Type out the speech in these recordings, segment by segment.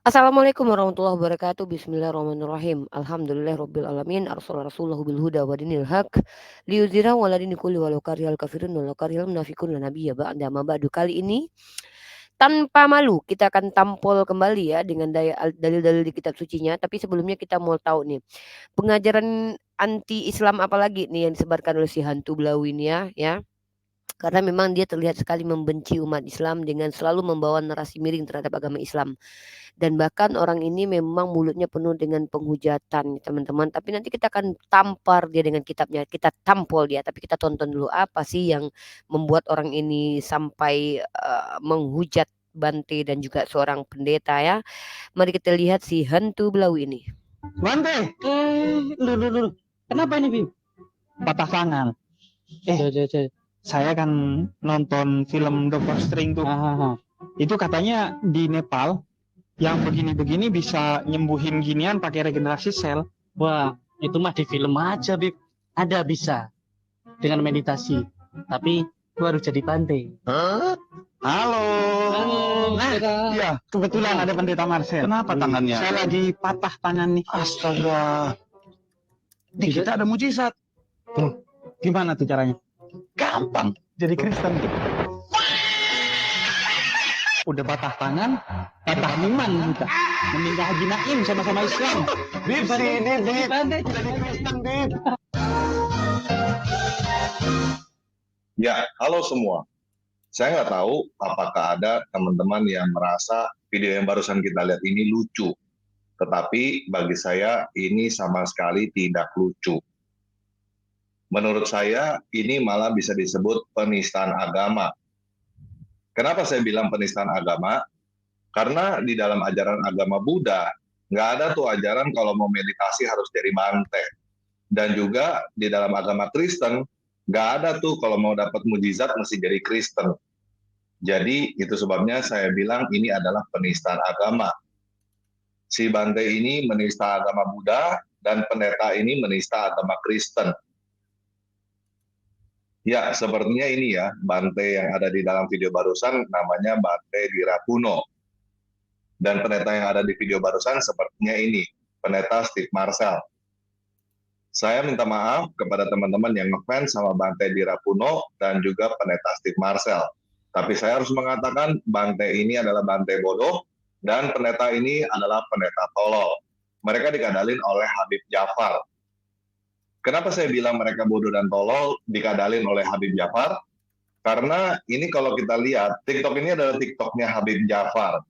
Assalamualaikum warahmatullahi wabarakatuh. Bismillahirrahmanirrahim. Alhamdulillahirabbil alamin. Arsala rasulahu bil huda wa dinil haq liyudhhirahu 'ala dini kulli walau karihal kafirun walau karihal munafiqun la nabiyya ba'da ma ba'du. Kali ini tanpa malu kita akan tampol kembali ya dengan dalil-dalil di kitab sucinya. Tapi sebelumnya kita mau tahu nih, pengajaran anti Islam apa lagi nih yang disebarkan oleh si hantu belawu ini ya. Karena memang dia terlihat sekali membenci umat Islam dengan selalu membawa narasi miring terhadap agama Islam. Dan bahkan orang ini memang mulutnya penuh dengan penghujatan teman-teman. Tapi nanti kita akan tampar dia dengan kitabnya. Kita tampol dia. Tapi kita tonton dulu apa sih yang membuat orang ini sampai menghujat Bante dan juga seorang pendeta ya. Mari kita lihat si hantu belau ini. Bante, lu. Kenapa ini, Bim? Patah tangan. Saya kan nonton film Doctor Strange tuh. Itu katanya di Nepal yang begini-begini bisa nyembuhin ginian pakai regenerasi sel. Wah, itu mah di film aja, Bib. Ada bisa dengan meditasi. Tapi lu harus jadi Bante. Halo. Nah, iya, kebetulan ada pendeta Marcel. Kenapa tangannya? Saya lagi patah tangan nih. Astaga. Di kita ada mujizat. Tuh, gimana tuh caranya? Gampang. Jadi Kristen. Udah patah tangan, patah iman kita. Mending Haji Naim sama-sama Islam. Bib, sini, Bib. Bante. Jadi Kristen, Bib. Ya, halo semua. Saya nggak tahu apakah ada teman-teman yang merasa video yang barusan kita lihat ini lucu. Tetapi bagi saya ini sama sekali tidak lucu. Menurut saya ini malah bisa disebut penistaan agama. Kenapa saya bilang penistaan agama? Karena di dalam ajaran agama Buddha, nggak ada tuh ajaran kalau mau meditasi harus jadi bante. Dan juga di dalam agama Kristen, nggak ada tuh kalau mau dapat mujizat mesti jadi Kristen. Jadi itu sebabnya saya bilang ini adalah penistaan agama. Si bante ini menista agama Buddha dan pendeta ini menista agama Kristen. Ya, sepertinya ini ya, bante yang ada di dalam video barusan namanya Bante Dirapuno. Dan pendeta yang ada di video barusan sepertinya ini, pendeta Steve Marcel. Saya minta maaf kepada teman-teman yang ngefans sama Bante Dirapuno dan juga pendeta Steve Marcel. Tapi saya harus mengatakan bante ini adalah bante bodoh dan pendeta ini adalah pendeta tolol. Mereka dikadalin oleh Habib Jafar. Kenapa saya bilang mereka bodoh dan tolol dikadalin oleh Habib Jafar? Karena ini kalau kita lihat, TikTok ini adalah TikToknya Habib Jafar.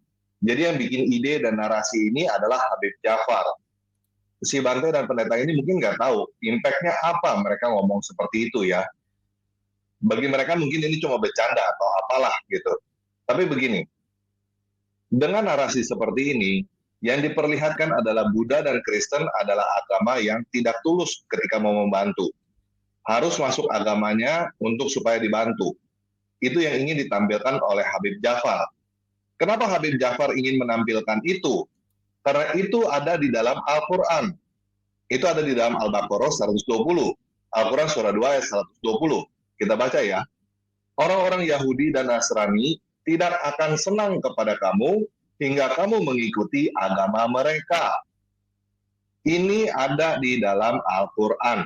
Jadi yang bikin ide dan narasi ini adalah Habib Jafar. Si bante dan pendeta ini mungkin nggak tahu impact-nya apa mereka ngomong seperti itu ya. Bagi mereka mungkin ini cuma bercanda atau apalah gitu. Tapi begini, dengan narasi seperti ini, yang diperlihatkan adalah Buddha dan Kristen adalah agama yang tidak tulus ketika mau membantu. Harus masuk agamanya untuk supaya dibantu. Itu yang ingin ditampilkan oleh Habib Jafar. Kenapa Habib Jafar ingin menampilkan itu? Karena itu ada di dalam Al-Quran. Itu ada di dalam Al-Baqarah 120. Al-Quran surah 2 ayat 120. Kita baca ya. Orang-orang Yahudi dan Nasrani tidak akan senang kepada kamu hingga kamu mengikuti agama mereka. Ini ada di dalam Al-Quran.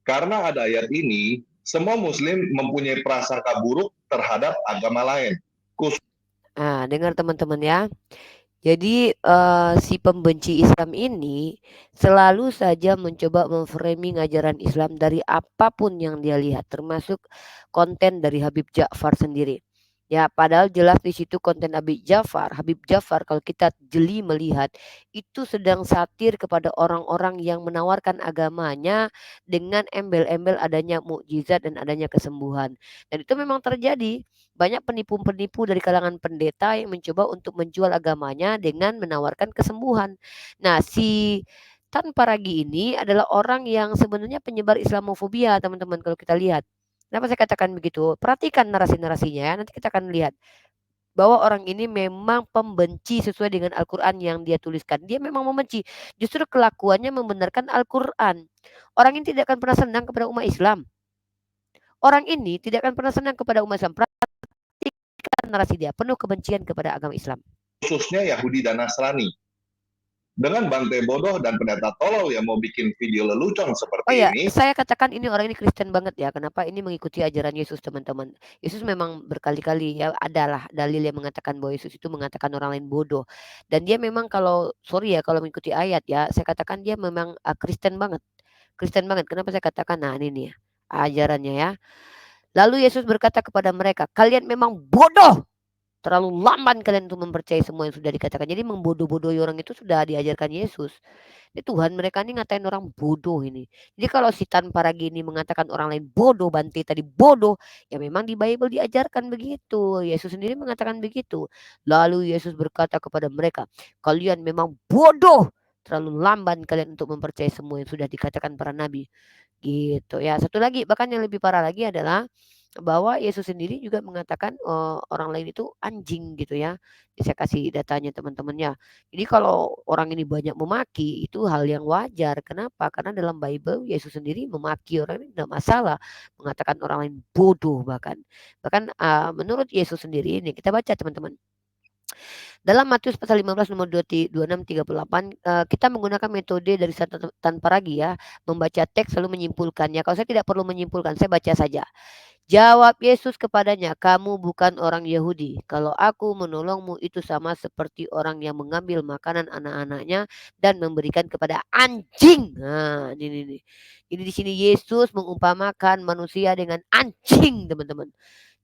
Karena ada ayat ini, semua muslim mempunyai prasangka buruk terhadap agama lain. Dengar teman-teman ya. Jadi si pembenci Islam ini selalu saja mencoba memframing ajaran Islam dari apapun yang dia lihat, termasuk konten dari Habib Ja'far sendiri. Ya, padahal jelas di situ konten Habib Ja'far kalau kita jeli melihat itu sedang satir kepada orang-orang yang menawarkan agamanya dengan embel-embel adanya mukjizat dan adanya kesembuhan. Dan itu memang terjadi. Banyak penipu-penipu dari kalangan pendeta yang mencoba untuk menjual agamanya dengan menawarkan kesembuhan. Nah, si Tan Paragi ini adalah orang yang sebenarnya penyebar Islamofobia, teman-teman, kalau kita lihat. Kenapa saya katakan begitu? Perhatikan narasi-narasinya ya. Nanti kita akan lihat bahwa orang ini memang pembenci sesuai dengan Al-Quran yang dia tuliskan. Dia memang membenci. Justru kelakuannya membenarkan Al-Quran. Orang ini tidak akan pernah senang kepada umat Islam. Orang ini tidak akan pernah senang kepada umat Islam. Perhatikan narasi dia, penuh kebencian kepada agama Islam. khususnya Yahudi dan Nasrani. Dengan Bante bodoh dan pendeta tolol yang mau bikin video lelucon Oh seperti ya, ini, saya katakan ini orang ini Kristen banget ya. Kenapa? Ini mengikuti ajaran Yesus, teman-teman. Yesus memang berkali-kali ya adalah dalil yang mengatakan bahwa Yesus itu mengatakan orang lain bodoh. Dan dia memang kalau sorry ya kalau mengikuti ayat ya, saya katakan dia memang Kristen banget. Kristen banget. Kenapa saya katakan? Nah, ini nih ya, ajarannya ya. Lalu Yesus berkata kepada mereka, "Kalian memang bodoh. Terlalu lamban kalian untuk mempercayai semua yang sudah dikatakan." Jadi membodoh-bodohi orang itu sudah diajarkan Yesus. Ini Tuhan mereka ini ngatain orang bodoh ini. Jadi kalau si tanpa ragi ini mengatakan orang lain bodoh, Bante tadi bodoh, ya memang di Bible diajarkan begitu. Yesus sendiri mengatakan begitu. Lalu Yesus berkata kepada mereka, "Kalian memang bodoh. Terlalu lamban kalian untuk mempercayai semua yang sudah dikatakan para nabi." Gitu ya. Satu lagi bahkan yang lebih parah lagi adalah bahwa Yesus sendiri juga mengatakan, orang lain itu anjing gitu ya. Saya kasih datanya teman-teman ya. Jadi kalau orang ini banyak memaki itu hal yang wajar. Kenapa? Karena dalam Bible Yesus sendiri memaki orang ini tidak masalah. Mengatakan orang lain bodoh bahkan. Bahkan, menurut Yesus sendiri ini kita baca teman-teman. Dalam Matius pasal 15 nomor 26-38, kita menggunakan metode dari tanpa ragi ya, membaca teks lalu menyimpulkannya. Kalau saya tidak perlu menyimpulkan, saya baca saja. Jawab Yesus kepadanya, "Kamu bukan orang Yahudi. Kalau aku menolongmu itu sama seperti orang yang mengambil makanan anak-anaknya dan memberikan kepada anjing." Nah, ini. Jadi di sini Yesus mengumpamakan manusia dengan anjing, teman-teman.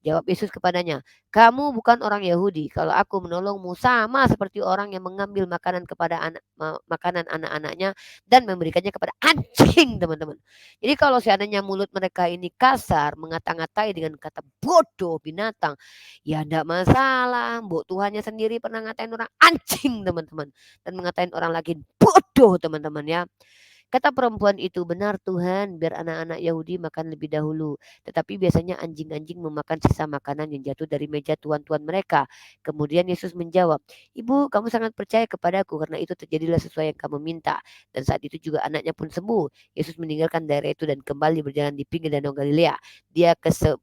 Jawab Yesus kepadanya, "Kamu bukan orang Yahudi. Kalau aku menolongmu sama seperti orang yang mengambil makanan kepada makanan anak-anaknya dan memberikannya kepada anjing," teman-teman. Jadi kalau seandainya mulut mereka ini kasar, mengata-ngatai dengan kata bodoh, binatang, ya enggak masalah. Mbok Tuhannya sendiri pernah ngatain orang anjing, teman-teman. Dan ngatain orang lagi bodoh, teman-teman ya. Kata perempuan itu, "Benar Tuhan, biar anak-anak Yahudi makan lebih dahulu. Tetapi biasanya anjing-anjing memakan sisa makanan yang jatuh dari meja tuan-tuan mereka." Kemudian Yesus menjawab, "Ibu, kamu sangat percaya kepadaku karena itu terjadilah sesuai yang kamu minta." Dan saat itu juga anaknya pun sembuh. Yesus meninggalkan daerah itu dan kembali berjalan di pinggir Danau Galilea. Dia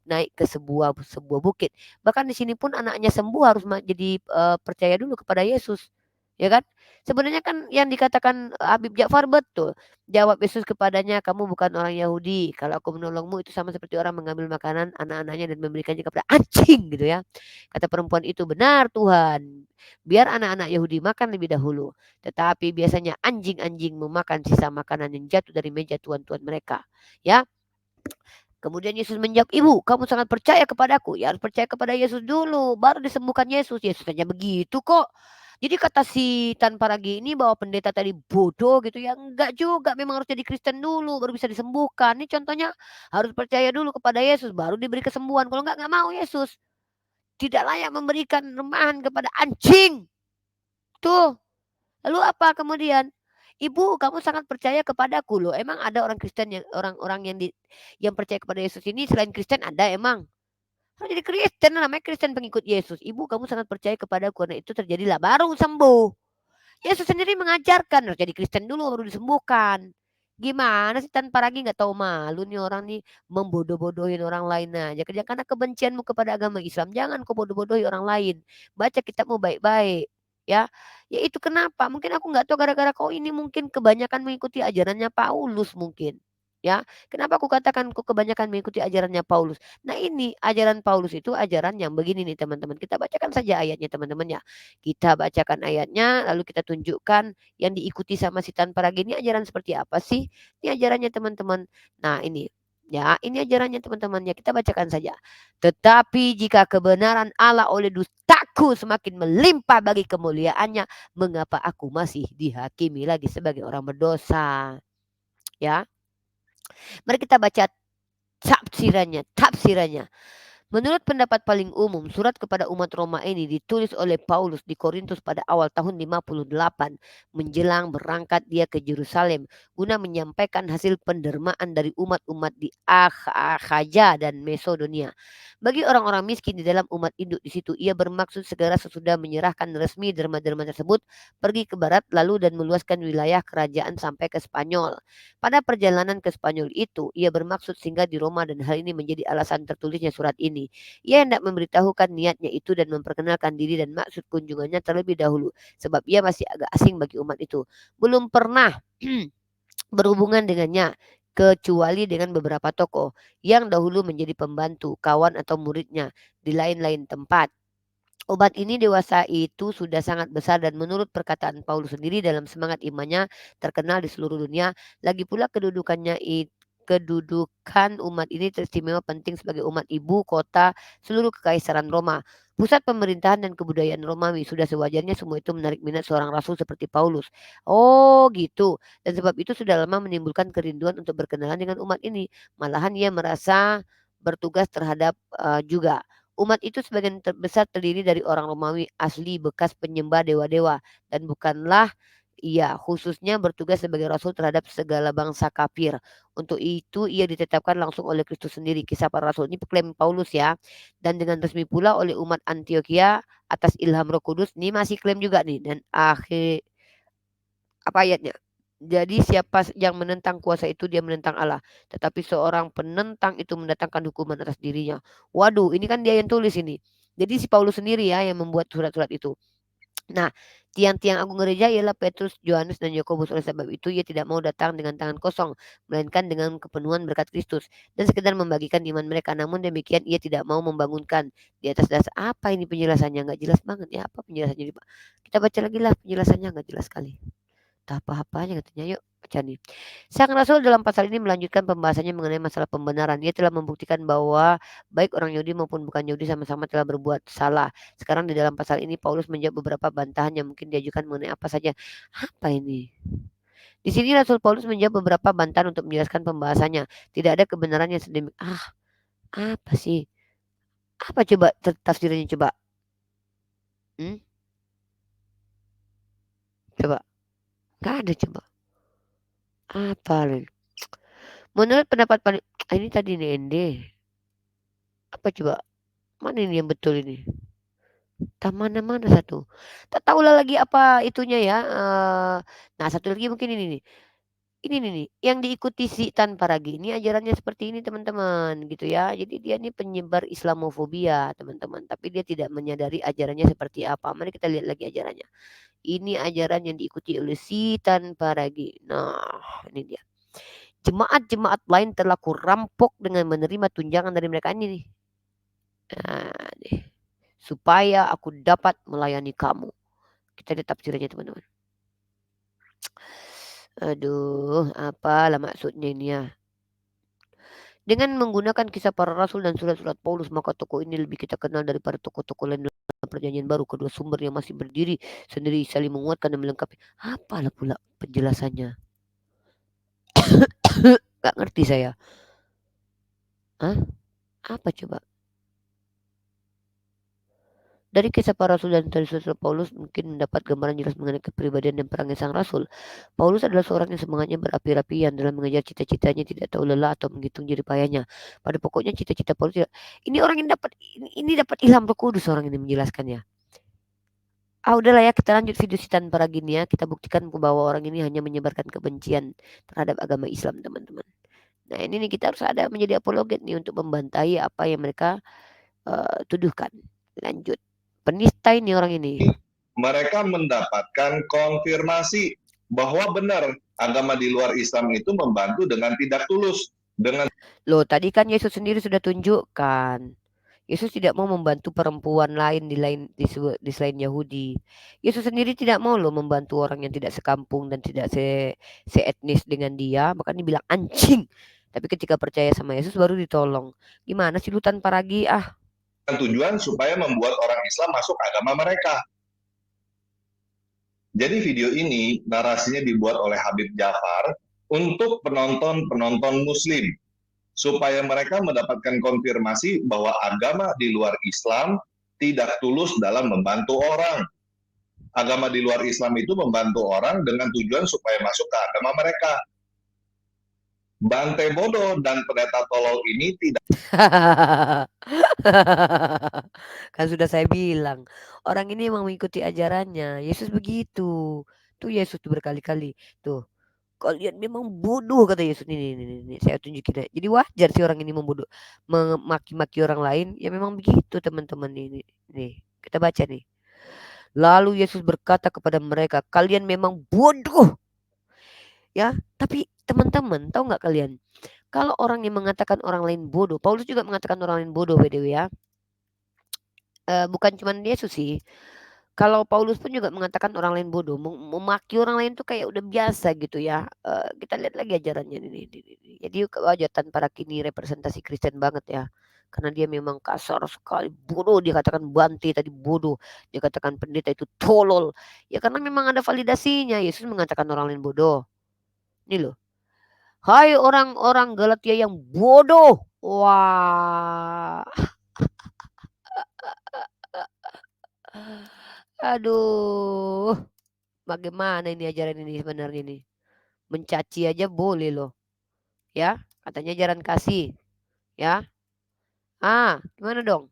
naik ke sebuah bukit. Bahkan di sini pun anaknya sembuh harus jadi percaya dulu kepada Yesus. Ya kan? Sebenarnya kan yang dikatakan Habib Ja'far betul. Jawab Yesus kepadanya, "Kamu bukan orang Yahudi. Kalau aku menolongmu itu sama seperti orang mengambil makanan anak-anaknya dan memberikannya kepada anjing," gitu ya. Kata perempuan itu, "Benar Tuhan. Biar anak-anak Yahudi makan lebih dahulu. Tetapi biasanya anjing-anjing memakan sisa makanan yang jatuh dari meja tuan-tuan mereka." Ya. Kemudian Yesus menjawab, "Ibu, kamu sangat percaya kepadaku." Ya harus percaya kepada Yesus dulu, baru disembuhkan Yesus. Yesus hanya begitu kok. Jadi kata si tanpa ragi ini bahwa pendeta tadi bodoh gitu ya. Enggak juga, memang harus jadi Kristen dulu baru bisa disembuhkan. Ini contohnya harus percaya dulu kepada Yesus baru diberi kesembuhan. Kalau enggak mau Yesus. Tidak layak memberikan remahan kepada anjing. Tuh. Lalu apa kemudian? "Ibu, kamu sangat percaya kepadaku." Loh, emang ada orang Kristen yang orang-orang yang percaya kepada Yesus ini selain Kristen ada emang? Harus jadi Kristen, namanya Kristen pengikut Yesus. "Ibu, kamu sangat percaya kepadaku karena itu terjadilah baru sembuh." Yesus sendiri mengajarkan harus jadi Kristen dulu baru disembuhkan. Gimana sih tanpa lagi nggak tahu malu nih orang nih membodoh-bodohin orang lain aja. Kerja karena kebencianmu kepada agama Islam, jangan kau bodoh-bodohi orang lain. Baca kitabmu baik-baik. Ya, ya itu kenapa? Mungkin aku nggak tahu gara-gara kau ini mungkin kebanyakan mengikuti ajarannya Paulus mungkin. Ya, kenapa aku katakan kau kebanyakan mengikuti ajarannya Paulus? Nah ini ajaran Paulus itu ajaran yang begini nih teman-teman. Kita bacakan saja ayatnya teman-teman ya. Kita bacakan ayatnya, lalu kita tunjukkan yang diikuti sama si tanpa ragi ini ajaran seperti apa sih? Ini ajarannya teman-teman. Nah ini, ya ini ajarannya teman-teman ya kita bacakan saja. "Tetapi jika kebenaran Allah oleh dustaku semakin melimpah bagi kemuliaannya, mengapa aku masih dihakimi lagi sebagai orang berdosa?" Ya, mari kita baca tafsirannya. Menurut pendapat paling umum, surat kepada umat Roma ini ditulis oleh Paulus di Korintus pada awal tahun 58. Menjelang berangkat dia ke Yerusalem guna menyampaikan hasil pendermaan dari umat-umat di Akhaja dan Masedonia. Bagi orang-orang miskin di dalam umat induk di situ, ia bermaksud segera sesudah menyerahkan resmi derma-derma tersebut pergi ke barat lalu dan meluaskan wilayah kerajaan sampai ke Spanyol. Pada perjalanan ke Spanyol itu, ia bermaksud singgah di Roma dan hal ini menjadi alasan tertulisnya surat ini. Ia hendak memberitahukan niatnya itu dan memperkenalkan diri dan maksud kunjungannya terlebih dahulu, sebab ia masih agak asing bagi umat itu. Belum pernah berhubungan dengannya, kecuali dengan beberapa tokoh yang dahulu menjadi pembantu, kawan atau muridnya di lain-lain tempat. Obat ini dewasa itu sudah sangat besar dan menurut perkataan Paulus sendiri dalam semangat imannya terkenal di seluruh dunia. Lagi pula kedudukan umat ini teristimewa penting sebagai umat ibu kota seluruh kekaisaran Roma. Pusat pemerintahan dan kebudayaan Romawi, sudah sewajarnya semua itu menarik minat seorang rasul seperti Paulus. Oh gitu. Dan sebab itu sudah lama menimbulkan kerinduan untuk berkenalan dengan umat ini. Malahan ia merasa bertugas terhadap juga. Umat itu sebagian besar terdiri dari orang Romawi asli bekas penyembah dewa-dewa dan bukanlah ia khususnya bertugas sebagai rasul terhadap segala bangsa kafir. Untuk itu ia ditetapkan langsung oleh Kristus sendiri. Kisah para rasul ini klaim Paulus ya. Dan dengan resmi pula oleh umat Antioquia atas ilham Roh Kudus. Ini masih klaim juga nih. Dan akhir apa ayatnya? Jadi siapa yang menentang kuasa itu dia menentang Allah. Tetapi seorang penentang itu mendatangkan hukuman atas dirinya. Waduh, ini kan dia yang tulis ini. Jadi si Paulus sendiri ya yang membuat surat-surat itu. Nah, tiang-tiang agung gereja ialah Petrus, Yohanes, dan Yakobus. Oleh sebab itu ia tidak mau datang dengan tangan kosong, melainkan dengan kepenuhan berkat Kristus dan sekedar membagikan iman mereka. Namun demikian ia tidak mau membangunkan di atas dasar apa ini penjelasannya nggak jelas banget ya apa penjelasannya kita baca lagi lah penjelasannya nggak jelas sekali. Tak apa-apanya katanya, yuk baca nih. Sang Rasul dalam pasal ini melanjutkan pembahasannya mengenai masalah pembenaran. Dia telah membuktikan bahwa baik orang Yahudi maupun bukan Yahudi sama-sama telah berbuat salah. Sekarang di dalam pasal ini Paulus menjawab beberapa bantahan yang mungkin diajukan mengenai apa saja. Apa ini? Di sini Rasul Paulus menjawab beberapa bantahan untuk menjelaskan pembahasannya. Tidak ada kebenaran yang sedemikian. Apa sih? Apa coba tafsirnya coba? Coba. Gak ada coba. Apa Lin? Menurut pendapat ini tadi nih ND. Apa coba? Mana ini yang betul ini? Mana satu? Tak tahulah lagi apa itunya ya. Nah satu lagi mungkin ini nih. Ini nih yang diikuti si tanpa ragi ini ajarannya seperti ini teman-teman gitu ya. Jadi dia ini penyebar Islamofobia teman-teman. Tapi dia tidak menyadari ajarannya seperti apa. Mari kita lihat lagi ajarannya. Ini ajaran yang diikuti oleh si tanpa ragi. Nah ini dia. Jemaat-jemaat lain telah kurampok dengan menerima tunjangan dari mereka ini nih. Nah, nih. Supaya aku dapat melayani kamu. Kita lihat tafsirannya teman-teman. Aduh, apalah maksudnya ini ya. Dengan menggunakan kisah para rasul dan surat-surat Paulus, maka tokoh ini lebih kita kenal daripada tokoh-tokoh lain dalam perjanjian baru. Kedua sumber yang masih berdiri sendiri saling menguatkan dan melengkapi. Apalah pula penjelasannya? Gak ngerti saya. Apa coba? Dari kisah para rasul dan dari surat Paulus mungkin mendapat gambaran jelas mengenai kepribadian dan perangai sang rasul. Paulus adalah seorang yang semangatnya berapi-apian dalam mengejar cita-citanya, tidak tahu lelah atau menghitung jerih payahnya. Pada pokoknya cita-cita Paulus tidak. Ini orang yang dapat ini dapat ilham Roh Kudus orang ini menjelaskannya. Udahlah ya kita lanjut video si tanpa gini ya. Kita buktikan bahwa orang ini hanya menyebarkan kebencian terhadap agama Islam teman-teman. Nah ini nih kita harus ada menjadi apologet nih untuk membantai apa yang mereka tuduhkan. Lanjut. Penista ini orang ini. Mereka mendapatkan konfirmasi bahwa benar agama di luar Islam itu membantu dengan tidak tulus. Loh, tadi kan Yesus sendiri sudah tunjukkan. Yesus tidak mau membantu perempuan lain di selain Yahudi. Yesus sendiri tidak mau loh membantu orang yang tidak sekampung dan tidak seetnis dengan dia. Makanya dibilang anjing. Tapi ketika percaya sama Yesus baru ditolong. Gimana sih lu tanpa ragi? Tujuan supaya membuat orang Islam masuk agama mereka. Jadi video ini narasinya dibuat oleh Habib Jafar untuk penonton Muslim supaya mereka mendapatkan konfirmasi bahwa agama di luar Islam tidak tulus dalam membantu orang. Agama di luar Islam itu membantu orang dengan tujuan supaya masuk ke agama mereka. Bante bodoh dan pendeta tolol ini tidak Kan sudah saya bilang, orang ini emang mengikuti ajarannya. Yesus begitu. Tuh Yesus tuh berkali-kali. Tuh, kalian memang bodoh kata Yesus. Nih, saya tunjukin. Jadi wajar sih orang ini membodoh, memaki-maki orang lain. Ya memang begitu teman-teman ini. Nih, kita baca nih. Lalu Yesus berkata kepada mereka, kalian memang bodoh. Ya, tapi teman-teman, tahu nggak kalian? Kalau orang yang mengatakan orang lain bodoh, Paulus juga mengatakan orang lain bodoh by the way ya. Bukan cuma Yesus sih. Kalau Paulus pun juga mengatakan orang lain bodoh, memaki orang lain tuh kayak udah biasa gitu ya. Kita lihat lagi ajarannya ini. Jadi kewajatan para kini representasi Kristen banget ya. Karena dia memang kasar sekali, bodoh, dia katakan Bante tadi bodoh, dia katakan pendeta itu tolol. Ya karena memang ada validasinya, Yesus mengatakan orang lain bodoh. Ini loh. Hai orang-orang Galatia yang bodoh. Wah. Aduh. Bagaimana ini ajaran ini sebenarnya nih? Mencaci aja boleh loh. Ya, katanya ajaran kasih. Ya. Gimana dong?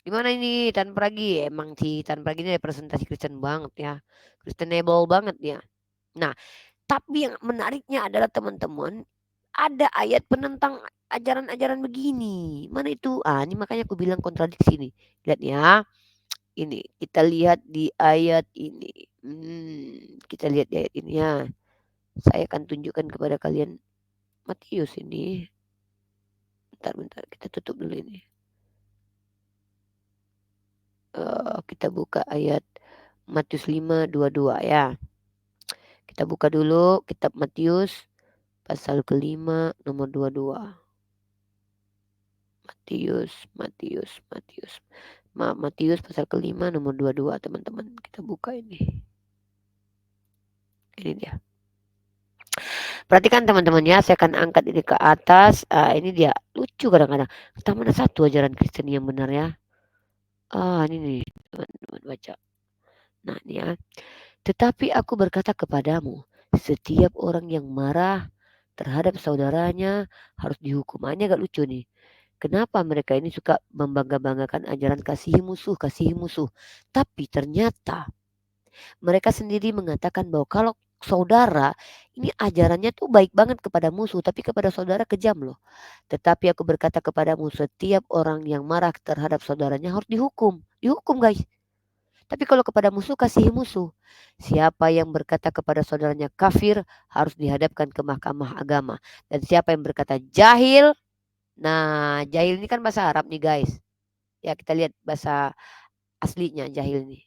Gimana ini Tan Pragi? Emang si Tan Pragi ini representasi Kristen banget ya. Kristenable banget ya. Nah, tapi yang menariknya adalah teman-teman, ada ayat penentang ajaran-ajaran begini. Mana itu? Ini makanya aku bilang kontradiksi nih. Lihat ya. Ini kita lihat di ayat ini. Kita lihat di ayat ini ya. Saya akan tunjukkan kepada kalian Matius ini. Bentar, kita tutup dulu ini. Kita buka ayat Matius 5:22 ya. Kita buka dulu kitab Matius pasal ke-5 nomor 22. Matius pasal ke-5 nomor 22 teman-teman. Kita buka ini. Ini dia. Perhatikan teman-teman ya, saya akan angkat ini ke atas. Ini dia, lucu kadang-kadang. Entah mana satu ajaran Kristen yang benar ya. Ini nih, teman-teman baca. Nah, ini ya. Tetapi aku berkata kepadamu, setiap orang yang marah terhadap saudaranya harus dihukum. Ini agak lucu nih. Kenapa mereka ini suka membangga-banggakan ajaran kasihi musuh. Tapi ternyata mereka sendiri mengatakan bahwa kalau saudara ini ajarannya tuh baik banget kepada musuh, tapi kepada saudara kejam loh. Tetapi aku berkata kepadamu, setiap orang yang marah terhadap saudaranya harus dihukum. Dihukum guys. Tapi kalau kepada musuh, kasihi musuh. Siapa yang berkata kepada saudaranya kafir harus dihadapkan ke mahkamah agama. Dan siapa yang berkata jahil, nah jahil ini kan bahasa Arab nih guys. Ya kita lihat bahasa aslinya jahil ini.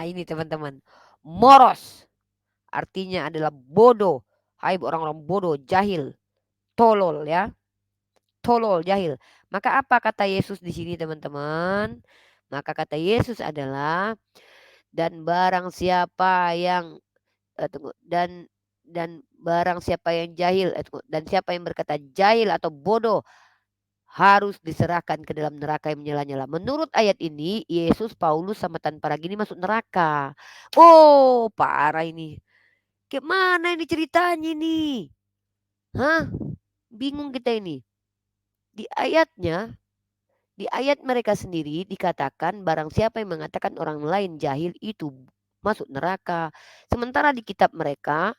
Ini teman-teman. Moros artinya adalah bodoh. Hai orang-orang bodoh, jahil, tolol ya. Tolol, jahil. Maka apa kata Yesus di sini teman-teman? Maka kata Yesus adalah dan barang siapa yang dan barang siapa yang jahil dan siapa yang berkata jahil atau bodoh harus diserahkan ke dalam neraka yang menyala-nyala. Menurut ayat ini, Yesus, Paulus sama Tan Paragini masuk neraka. Oh, parah ini. Gimana ini ceritanya ini? Bingung kita ini. Di ayat mereka sendiri dikatakan barang siapa yang mengatakan orang lain jahil itu masuk neraka. Sementara di kitab mereka,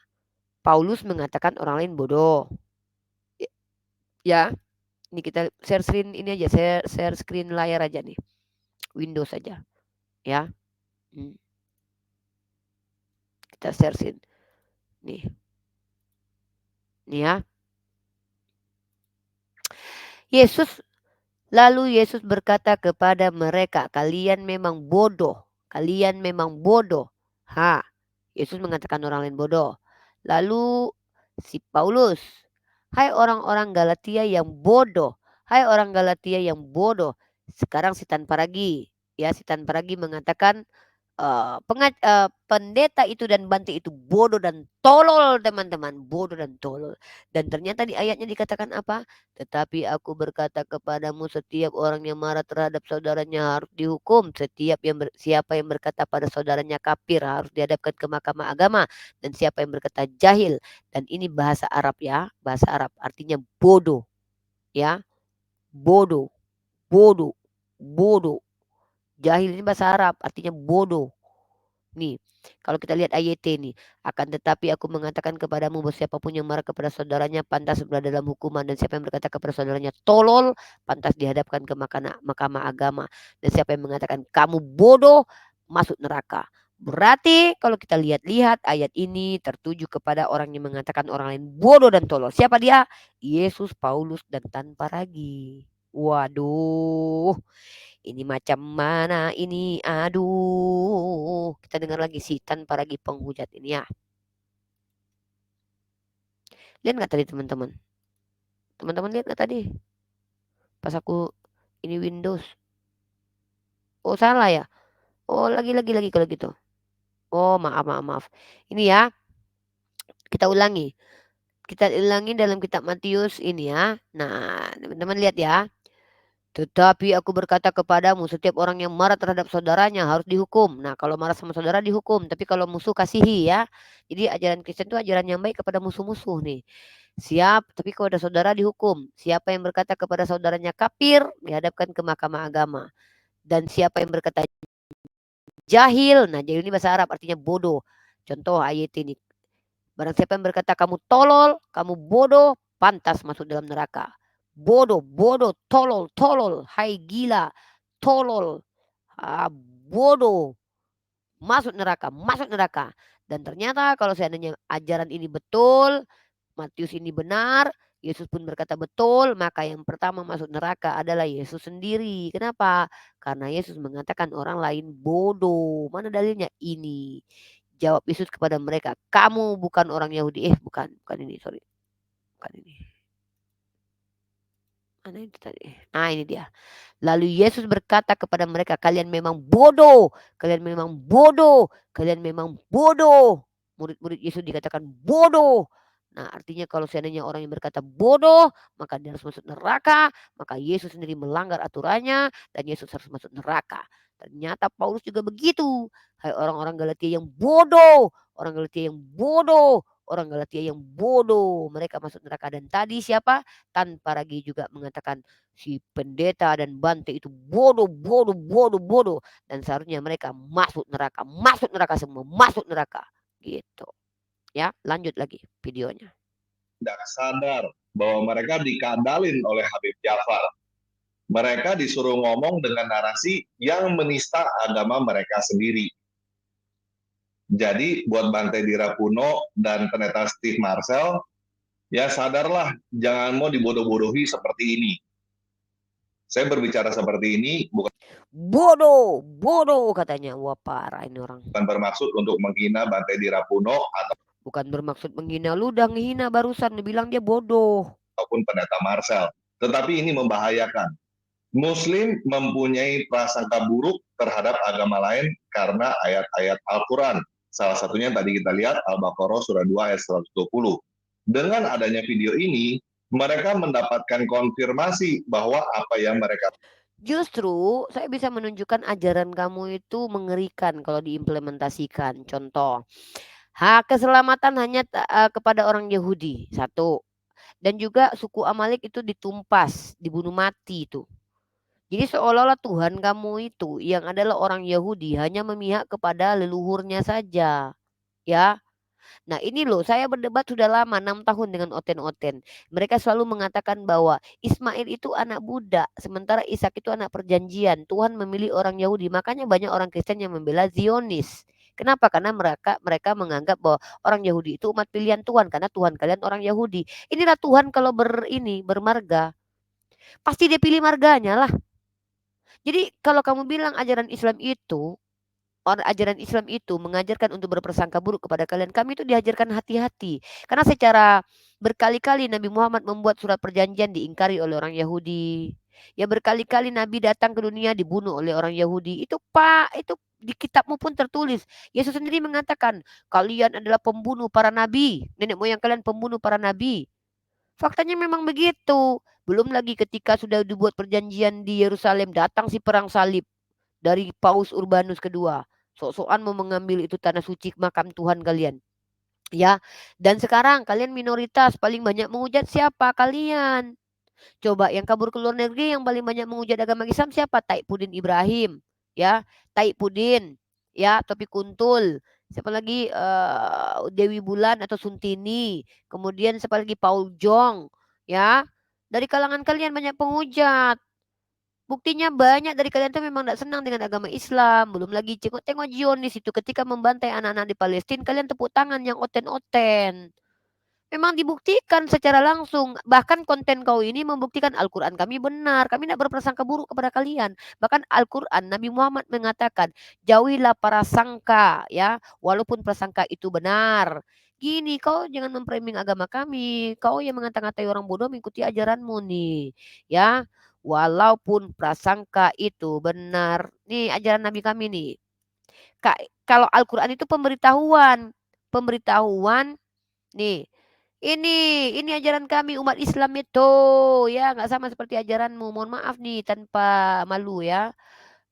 Paulus mengatakan orang lain bodoh. Ya, ini kita share screen ini aja, share screen layar aja nih. Windows saja. Ya. Kita share screen. Nih. Nih ya. Lalu Yesus berkata kepada mereka, kalian memang bodoh. Kalian memang bodoh. Yesus mengatakan orang lain bodoh. Lalu si Paulus, hai orang-orang Galatia yang bodoh. Hai orang Galatia yang bodoh. Sekarang si Tan Paragi. Ya, si Tan Paragi mengatakan pendeta itu dan Bante itu bodoh dan tolol, teman-teman, bodoh dan tolol. Dan ternyata di ayatnya dikatakan apa? Tetapi aku berkata kepadamu, setiap orang yang marah terhadap saudaranya harus dihukum. Siapa yang berkata pada saudaranya kafir harus dihadapkan ke mahkamah agama, dan siapa yang berkata jahil. Dan ini bahasa Arab ya, bahasa Arab artinya bodoh, ya, bodoh, bodoh, bodoh. Jahil ini bahasa Arab artinya bodoh. Nih, kalau kita lihat ayat ini, akan tetapi aku mengatakan kepadamu bahwa siapapun yang marah kepada saudaranya pantas berada dalam hukuman, dan siapa yang berkata kepada saudaranya tolol pantas dihadapkan ke mahkamah agama, dan siapa yang mengatakan kamu bodoh masuk neraka. Berarti kalau kita lihat-lihat ayat ini tertuju kepada orang yang mengatakan orang lain bodoh dan tolol. Siapa dia? Yesus, Paulus, dan tanpa ragi. Waduh, ini macam mana ini? Aduh, kita dengar lagi si tanpa ragi penghujat ini ya. Lihat nggak tadi teman-teman? Teman-teman lihat nggak tadi? Pas aku ini Windows. Oh salah ya. Oh lagi kalau gitu. Oh maaf. Ini ya, kita ulangi. Kita ulangi dalam kitab Matius ini ya. Nah, teman-teman lihat ya. Tetapi aku berkata kepadamu, setiap orang yang marah terhadap saudaranya harus dihukum. Nah, kalau marah sama saudara dihukum, tapi kalau musuh kasihi ya. Jadi ajaran Kristen itu ajaran yang baik kepada musuh-musuh nih. Tapi kalau ada saudara dihukum. Siapa yang berkata kepada saudaranya kafir, dihadapkan ke mahkamah agama. Dan siapa yang berkata jahil, nah jahil ini bahasa Arab artinya bodoh. Contoh ayat ini. Barang siapa yang berkata kamu tolol, kamu bodoh, pantas masuk dalam neraka. Bodoh, tolol, hai gila, tolol, bodoh, masuk neraka. Dan ternyata kalau seandainya ajaran ini betul, Matius ini benar, Yesus pun berkata betul, maka yang pertama masuk neraka adalah Yesus sendiri. Kenapa? Karena Yesus mengatakan orang lain bodoh. Mana dalilnya? Ini. Jawab Yesus kepada mereka, kamu bukan orang Yahudi. Bukan ini, sorry. Bukan ini. Mana itu tadi? Nah, ini dia. Lalu Yesus berkata kepada mereka, kalian memang bodoh. Murid-murid Yesus dikatakan bodoh. Nah, artinya kalau seandainya orang yang berkata bodoh, maka dia harus masuk neraka. Maka Yesus sendiri melanggar aturannya dan Yesus harus masuk neraka. Ternyata Paulus juga begitu. Hai orang-orang Galatia yang bodoh. Orang Galatia yang bodoh. Mereka masuk neraka. Dan tadi siapa? Tanpa ragi juga mengatakan si pendeta dan Bante itu bodoh. Dan seharusnya mereka masuk neraka semua. Masuk neraka. Gitu. Ya, lanjut lagi videonya. Tidak sadar bahwa mereka dikadalin oleh Habib Jafar. Mereka disuruh ngomong dengan narasi yang menista agama mereka sendiri. Jadi buat Bante Dirapuno dan pendeta Steve Marcel, ya sadarlah, jangan mau dibodoh-bodohi seperti ini. Saya berbicara seperti ini bukan bodoh katanya. Wah parah ini orang. Bukan bermaksud untuk menghina Bante Dirapuno bukan bermaksud menghina, lu udah menghina barusan, lu bilang dia bodoh. Ataupun pendeta Marcel. Tetapi ini membahayakan. Muslim mempunyai prasangka buruk terhadap agama lain karena ayat-ayat Al-Quran. Salah satunya tadi kita lihat Al-Baqarah surah 2 ayat 120. Dengan adanya video ini, mereka mendapatkan konfirmasi bahwa apa yang mereka justru saya bisa menunjukkan ajaran kamu itu mengerikan kalau diimplementasikan. Contoh, hak keselamatan hanya kepada orang Yahudi, satu. Dan juga suku Amalek itu ditumpas, dibunuh mati itu. Jadi seolah-olah Tuhan kamu itu yang adalah orang Yahudi hanya memihak kepada leluhurnya saja. Ya. Nah ini loh, saya berdebat sudah lama 6 tahun dengan Oten-Oten. Mereka selalu mengatakan bahwa Ismail itu anak budak, sementara Ishak itu anak perjanjian. Tuhan memilih orang Yahudi, makanya banyak orang Kristen yang membela Zionis. Kenapa? Karena mereka menganggap bahwa orang Yahudi itu umat pilihan Tuhan, karena Tuhan kalian orang Yahudi. Inilah Tuhan kalau bermarga, pasti dia pilih marganya lah. Jadi kalau kamu bilang ajaran Islam itu mengajarkan untuk berprasangka buruk kepada kalian, kami itu diajarkan hati-hati. Karena secara berkali-kali Nabi Muhammad membuat surat perjanjian diingkari oleh orang Yahudi. Ya berkali-kali Nabi datang ke dunia dibunuh oleh orang Yahudi. Itu Pak, itu di kitabmu pun tertulis. Yesus sendiri mengatakan, kalian adalah pembunuh para nabi. Nenek moyang kalian pembunuh para nabi. Faktanya memang begitu. Belum lagi ketika sudah dibuat perjanjian di Yerusalem, datang si perang salib dari Paus Urbanus kedua. Sok-sokan mau mengambil itu tanah suci makam Tuhan kalian. Ya, dan sekarang kalian minoritas paling banyak menghujat siapa? Kalian. Coba yang kabur ke luar negeri yang paling banyak menghujat agama Islam siapa? Taipudin Ibrahim, ya, Taipudin, ya, Topi Kuntul. Siapa lagi Dewi Bulan atau Suntini. Kemudian siapa lagi Paul Jong, ya. Dari kalangan kalian banyak penghujat. Buktinya banyak dari kalian tuh memang tidak senang dengan agama Islam. Belum lagi tengok Zionis itu ketika membantai anak-anak di Palestina, kalian tepuk tangan yang oten-oten. Memang dibuktikan secara langsung. Bahkan konten kau ini membuktikan Al-Quran kami benar. Kami tidak berprasangka buruk kepada kalian. Bahkan Al-Quran Nabi Muhammad mengatakan, jauhilah prasangka ya, walaupun prasangka itu benar. Gini, kau jangan memframing agama kami. Kau yang mengata-ngatai orang bodoh mengikuti ajaranmu nih. Ya, walaupun prasangka itu benar. Nih ajaran Nabi kami nih. Kalau Al-Quran itu pemberitahuan. Pemberitahuan nih. Ini ajaran kami umat Islam itu ya nggak sama seperti ajaranmu. Mohon maaf nih tanpa malu ya.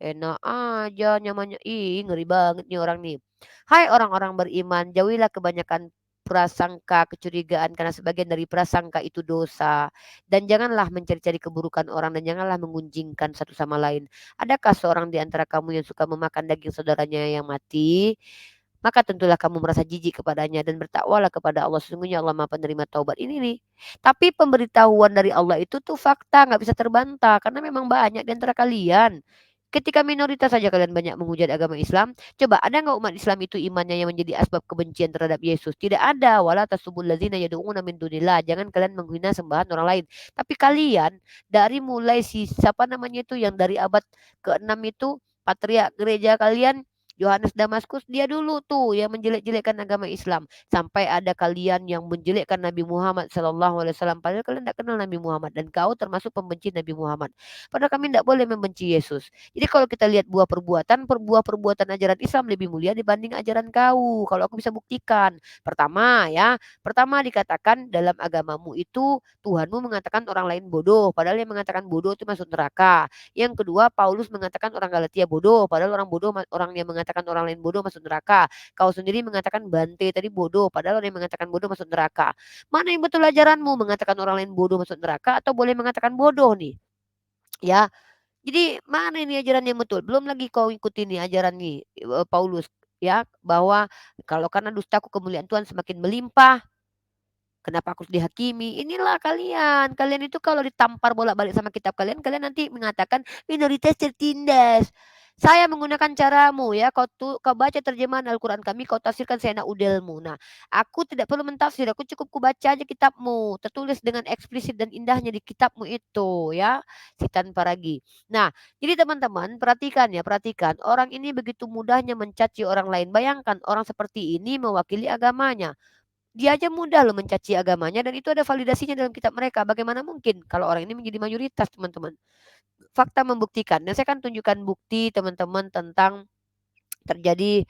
Enak aja nyamannya. Ih, ngeri banget nih orang nih. Hai orang-orang beriman, jauhilah kebanyakan prasangka, kecurigaan karena sebagian dari prasangka itu dosa. Dan janganlah mencari-cari keburukan orang dan janganlah mengunjingkan satu sama lain. Adakah seorang di antara kamu yang suka memakan daging saudaranya yang mati? Maka tentulah kamu merasa jijik kepadanya dan bertakwalah kepada Allah. Sesungguhnya Allah Maha Penerima Taubat. Ini nih. Tapi pemberitahuan dari Allah itu tuh fakta, nggak bisa terbantah karena memang banyak di antara kalian. Ketika minoritas saja kalian banyak menghujat agama Islam, coba ada nggak umat Islam itu imannya yang menjadi asbab kebencian terhadap Yesus? Tidak ada. Wala tasubul ladzina yad'una min dunillah. Jangan kalian menghina sembahan orang lain. Tapi kalian dari mulai si siapa namanya itu yang dari abad ke-6 itu patriark gereja kalian Yohanes Damaskus dia dulu tuh yang menjelek-jelekkan agama Islam sampai ada kalian yang menjelekkan Nabi Muhammad Sallallahu Alaihi Wasallam padahal kalian tidak kenal Nabi Muhammad dan kau termasuk pembenci Nabi Muhammad padahal kami tidak boleh membenci Yesus. Jadi kalau kita lihat buah perbuatan ajaran Islam lebih mulia dibanding ajaran kau. Kalau aku bisa buktikan, pertama dikatakan dalam agamamu itu Tuhanmu mengatakan orang lain bodoh padahal yang mengatakan bodoh itu masuk neraka. Yang kedua, Paulus mengatakan orang Galatia bodoh, padahal orang bodoh orang yang mengatakan orang lain bodoh masuk neraka. Kau sendiri mengatakan Bante tadi bodoh, padahal orang yang mengatakan bodoh masuk neraka. Mana yang betul ajaranmu? Mengatakan orang lain bodoh masuk neraka atau boleh mengatakan bodoh nih? Ya. Jadi mana ini ajaran yang betul? Belum lagi kau ikuti nih ajaran nih Paulus ya bahwa kalau karena dustaku kemuliaan Tuhan semakin melimpah. Kenapa aku harus dihakimi? Inilah kalian. Kalian itu kalau ditampar bolak-balik sama kitab kalian, kalian nanti mengatakan minoritas tertindas. Saya menggunakan caramu ya. Kau baca terjemahan Al-Quran kami, kau tafsirkan seenak udelmu. Nah, aku tidak perlu mentafsir, aku cukup kubaca aja kitabmu. Tertulis dengan eksplisit dan indahnya di kitabmu itu ya. Si tanpa ragi. Nah, jadi teman-teman perhatikan ya, perhatikan. Orang ini begitu mudahnya mencaci orang lain. Bayangkan orang seperti ini mewakili agamanya. Dia aja mudah loh mencaci agamanya dan itu ada validasinya dalam kitab mereka. Bagaimana mungkin kalau orang ini menjadi mayoritas, teman-teman? Fakta membuktikan. Dan saya akan tunjukkan bukti teman-teman tentang terjadi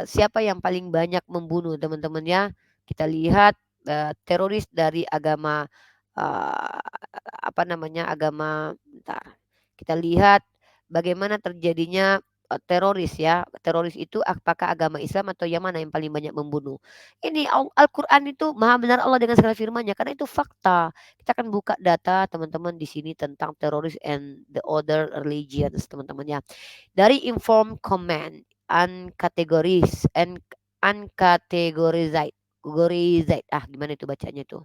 siapa yang paling banyak membunuh, teman-teman ya. Kita lihat teroris dari agama uh, apa namanya? Agama bentar. Kita lihat bagaimana terjadinya teroris ya. Teroris itu apakah agama Islam atau yang mana yang paling banyak membunuh. Ini Al-Quran itu maha benar Allah dengan segala firman-Nya karena itu fakta. Kita akan buka data teman-teman di sini tentang teroris and the other religions teman-teman ya. Dari inform command uncategorized gimana itu bacanya tuh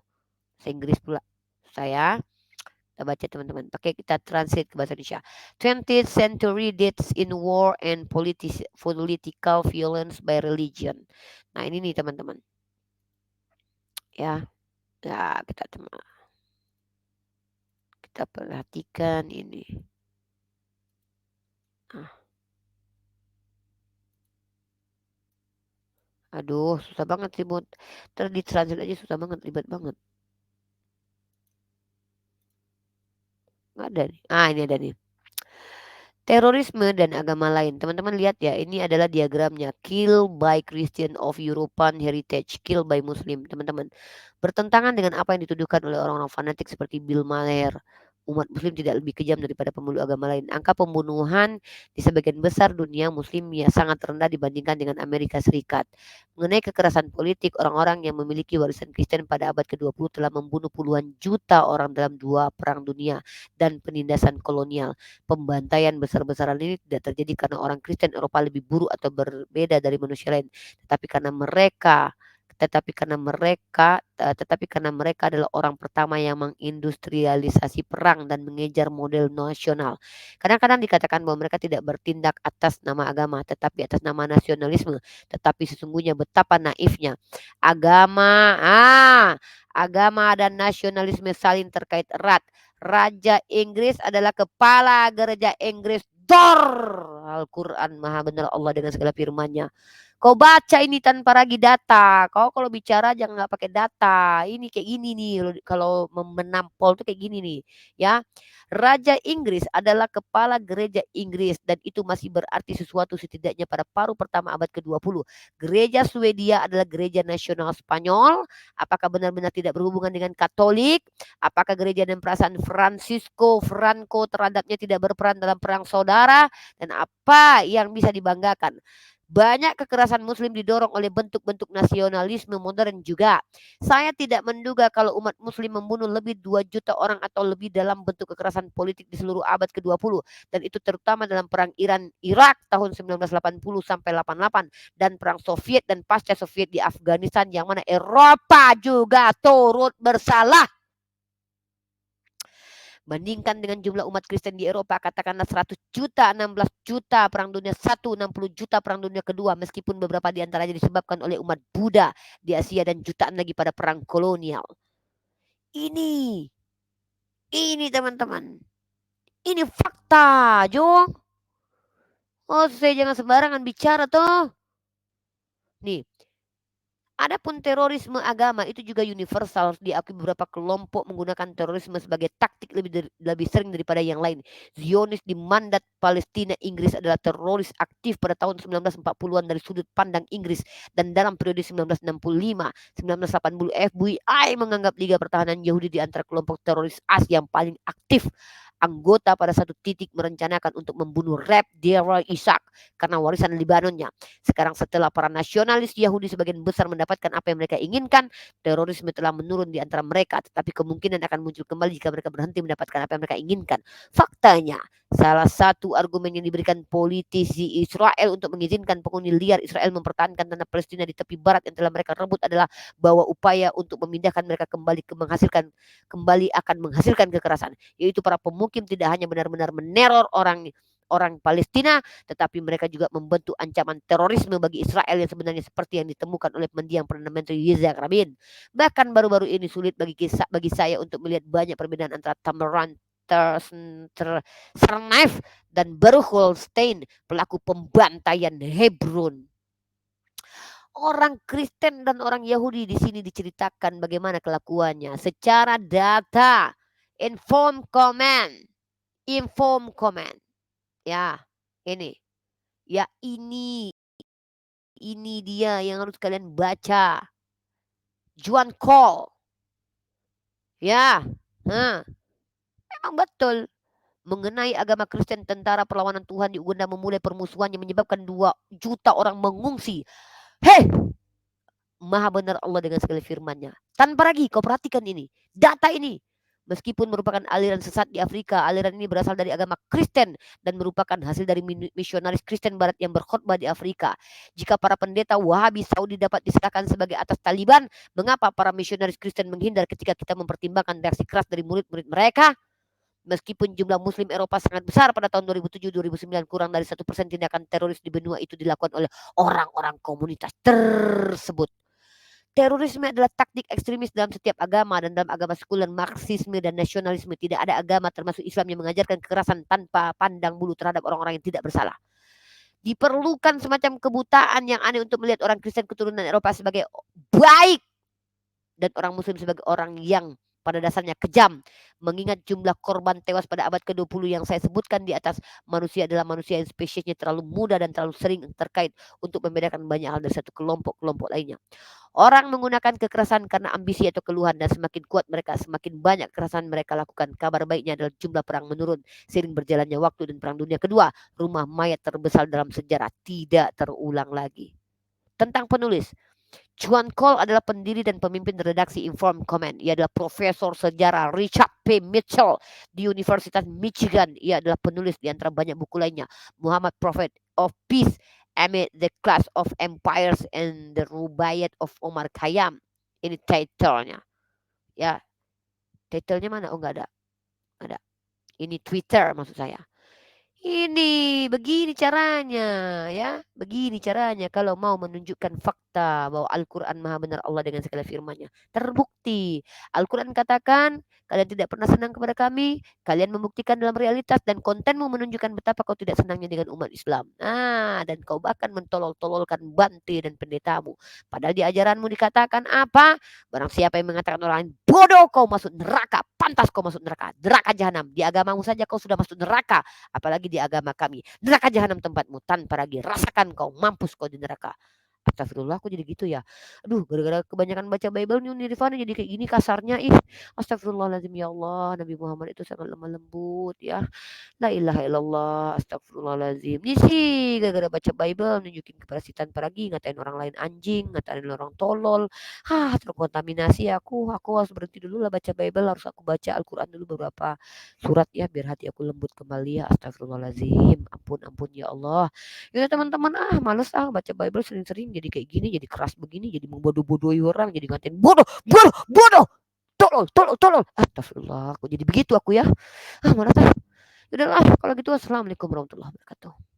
bahasa Inggris pula saya kita baca teman-teman pakai kita translate ke bahasa Indonesia 20th century deaths in war and political violence by religion. Nah ini nih teman-teman ya kita perhatikan ini. Aduh, susah banget sih buat ditranslate aja susah banget, ribet banget. Nggak ada nih. Ah, ini ada nih. Terorisme dan agama lain. Teman-teman lihat ya, ini adalah diagramnya. Kill by Christian of European Heritage, kill by Muslim, teman-teman. Bertentangan dengan apa yang dituduhkan oleh orang-orang fanatik seperti Bill Maher. Umat muslim tidak lebih kejam daripada pemeluk agama lain. Angka pembunuhan di sebagian besar dunia muslim ya sangat rendah dibandingkan dengan Amerika Serikat. Mengenai kekerasan politik, orang-orang yang memiliki warisan Kristen pada abad ke-20 telah membunuh puluhan juta orang dalam 2 perang dunia dan penindasan kolonial. Pembantaian besar-besaran ini tidak terjadi karena orang Kristen Eropa lebih buruk atau berbeda dari manusia lain, tetapi karena mereka adalah orang pertama yang mengindustrialisasi perang dan mengejar model nasional. Kadang-kadang dikatakan bahwa mereka tidak bertindak atas nama agama, tetapi atas nama nasionalisme. Tetapi sesungguhnya betapa naifnya agama dan nasionalisme saling terkait erat. Raja Inggris adalah kepala gereja Inggris. Al-Quran maha benar Allah dengan segala firman-Nya. Kau baca ini tanpa lagi data. Kau kalau bicara jangan nggak pakai data. Ini kayak gini nih. Kalau menampol tuh kayak gini nih. Ya, Raja Inggris adalah kepala gereja Inggris dan itu masih berarti sesuatu setidaknya pada paruh pertama abad ke-20. Gereja Swedia adalah gereja nasional Spanyol. Apakah benar-benar tidak berhubungan dengan Katolik? Apakah gereja dan perasaan Franco terhadapnya tidak berperan dalam perang saudara? Dan apa yang bisa dibanggakan? Banyak kekerasan muslim didorong oleh bentuk-bentuk nasionalisme modern juga. Saya tidak menduga kalau umat muslim membunuh lebih 2 juta orang atau lebih dalam bentuk kekerasan politik di seluruh abad ke-20 dan itu terutama dalam perang Iran-Irak tahun 1980 sampai 88 dan perang Soviet dan pasca Soviet di Afghanistan yang mana Eropa juga turut bersalah. Bandingkan dengan jumlah umat Kristen di Eropa, katakanlah 100 juta, 16 juta perang dunia 1, 60 juta perang dunia kedua, meskipun beberapa di antaranya disebabkan oleh umat Buddha di Asia dan jutaan lagi pada perang kolonial. Ini teman-teman, ini fakta, Jo. Oh, saya jangan sembarangan bicara toh. Nih, adapun terorisme agama itu juga universal, diakui beberapa kelompok menggunakan terorisme sebagai taktik lebih sering daripada yang lain. Zionis di mandat Palestina Inggris adalah teroris aktif pada tahun 1940-an dari sudut pandang Inggris dan dalam periode 1965-1980 FBI menganggap Liga Pertahanan Yahudi di antara kelompok teroris Asia yang paling aktif. Anggota pada satu titik merencanakan untuk membunuh Reb Deir Isaac karena warisan Libanonnya. Sekarang setelah para nasionalis Yahudi sebagian besar mendapatkan apa yang mereka inginkan, terorisme telah menurun di antara mereka, tetapi kemungkinan akan muncul kembali jika mereka berhenti mendapatkan apa yang mereka inginkan. Faktanya, salah satu argumen yang diberikan politisi Israel untuk mengizinkan penghuni liar Israel mempertahankan tanah Palestina di tepi barat yang telah mereka rebut adalah bahwa upaya untuk memindahkan mereka kembali akan menghasilkan kekerasan, yaitu para pemukim tidak hanya benar-benar meneror orang Palestina, tetapi mereka juga membentuk ancaman terorisme bagi Israel yang sebenarnya seperti yang ditemukan oleh mendiang Perdana Menteri Yitzhak Rabin. Bahkan baru-baru ini sulit bagi saya untuk melihat banyak perbedaan antara Tamerlan Tsarnaev dan Baruch Goldstein, pelaku pembantaian Hebron. Orang Kristen dan orang Yahudi di sini diceritakan bagaimana kelakuannya secara data, inform comment. Ya, ini. Ya, ini dia yang harus kalian baca. Juan Cole. Ya, memang betul. Mengenai agama Kristen, tentara perlawanan Tuhan di Uganda memulai permusuhan yang menyebabkan 2 juta orang mengungsi. Hei, maha benar Allah dengan segala firman-Nya. Tanpa lagi, kau perhatikan ini. Data ini. Meskipun merupakan aliran sesat di Afrika, aliran ini berasal dari agama Kristen dan merupakan hasil dari misionaris Kristen Barat yang berkhotbah di Afrika. Jika para pendeta Wahabi Saudi dapat diserahkan sebagai atas Taliban, mengapa para misionaris Kristen menghindar ketika kita mempertimbangkan reaksi keras dari murid-murid mereka? Meskipun jumlah Muslim Eropa sangat besar pada tahun 2007-2009, kurang dari 1% tindakan teroris di benua itu dilakukan oleh orang-orang komunitas tersebut. Terorisme adalah taktik ekstremis dalam setiap agama dan dalam agama sekuler, Marxisme dan nasionalisme. Tidak ada agama termasuk Islam yang mengajarkan kekerasan tanpa pandang bulu terhadap orang-orang yang tidak bersalah. Diperlukan semacam kebutaan yang aneh untuk melihat orang Kristen keturunan Eropa sebagai baik dan orang Muslim sebagai orang yang pada dasarnya kejam. Mengingat jumlah korban tewas pada abad ke-20 yang saya sebutkan di atas, manusia adalah manusia yang spesiesnya terlalu mudah dan terlalu sering terkait untuk membedakan banyak hal dari satu kelompok-kelompok lainnya. Orang menggunakan kekerasan karena ambisi atau keluhan, dan semakin kuat mereka, semakin banyak kekerasan mereka lakukan. Kabar baiknya adalah jumlah perang menurun seiring berjalannya waktu, dan Perang Dunia Kedua, rumah mayat terbesar dalam sejarah, tidak terulang lagi. Tentang penulis, Juan Cole adalah pendiri dan pemimpin redaksi Informed Comment. Ia adalah profesor sejarah Richard P. Mitchell di Universitas Michigan. Ia adalah penulis di antara banyak buku lainnya. Muhammad Prophet of Peace Amid the Clash of Empires and the Rubaiyat of Omar Khayyam. Ini title-nya. Ya, title-nya mana? Oh, nggak ada. Ada. Ini Twitter maksud saya. Ini begini caranya, ya. Begini caranya kalau mau menunjukkan fakta bahwa Al-Quran maha benar Allah dengan segala firman-Nya. Terbukti. Al-Quran katakan, kalian tidak pernah senang kepada kami, kalian membuktikan dalam realitas dan kontenmu menunjukkan betapa kau tidak senangnya dengan umat Islam. Nah, dan kau bahkan mentolol-tololkan Bante dan pendetamu. Padahal di ajaranmu dikatakan apa? Barang siapa yang mengatakan orang lain bodoh, kau masuk neraka, pantas kau masuk neraka, neraka jahanam. Di agamamu saja kau sudah masuk neraka, apalagi di agama kami. Neraka jahanam tempatmu, tanpa lagi rasakan kau, mampus kau di neraka. Astagfirullah, aku jadi gitu ya. Aduh, gara-gara kebanyakan baca Bible nih Nirvana jadi kayak gini kasarnya. Astagfirullahaladzim, ya Allah. Nabi Muhammad itu sangat lemah lembut ya. La ilaha illallah, astagfirullahaladzim. Ini sih gara-gara baca Bible nunjukin kepada si tanpa lagi, ngatain orang lain anjing, ngatain orang tolol. Terkontaminasi aku harus berhenti dulu lah baca Bible, harus aku baca Al-Quran dulu beberapa surat ya, biar hati aku lembut kembali ya. Astagfirullahaladzim, ampun ya Allah. Ya teman-teman, males baca Bible sering-sering jadi kayak gini, jadi keras begini, jadi membodoh-bodohi orang, jadi ngatain bodoh, tolol. Astagfirullah, aku jadi begitu aku ya. Malas. Udahlah, kalau gitu assalamualaikum warahmatullahi wabarakatuh.